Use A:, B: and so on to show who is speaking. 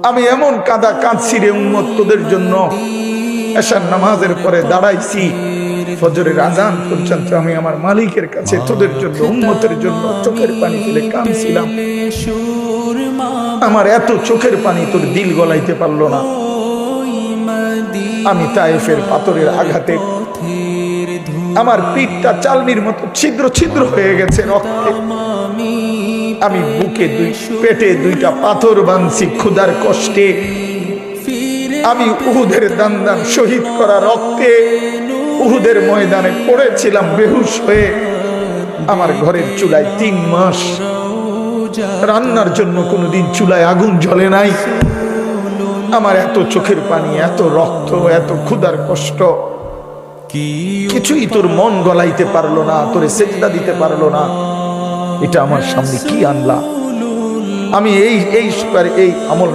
A: আমি এমন কাঁদা কাঁদছি রে উম্মত তোদের জন্য। এশার নামাজের পরে দাঁড়াইছি, ফজরের আজান পর্যন্ত আমি আমার মালিকের কাছে তোদের জন্য, উম্মতের জন্য চোখের পানি ফেলে কাঁদছিলাম। আমার এত চোখের পানি তোর দিল গলাইতে পারলো না। আমি তায়েফের পাথরের আঘাতে আমার পিঠটা চালনির মতো ছিদ্র ছিদ্র হয়ে গেছে রক্তে। আমি বুকে পেটে দুইটা পাথর বাঁধছি ক্ষুধার কষ্টে। আমি উহুদের দান শহীদ করা রক্তে উহুদের ময়দানে পড়েছিলাম বেহুশ হয়ে। আমার ঘরের চুলায় 3 মাস রান্নার জন্য কোনোদিন চুলায় আগুন জ্বলে নাই। আমার এত চোখের পানি, এত রক্ত, এত ক্ষুধার কষ্ট, কিছুই তোর মন গলাইতে পারলো না, তোরে সেজদা দিতে পারলো না। এটা আমার সামনে কি আনলা? আমি এই আমল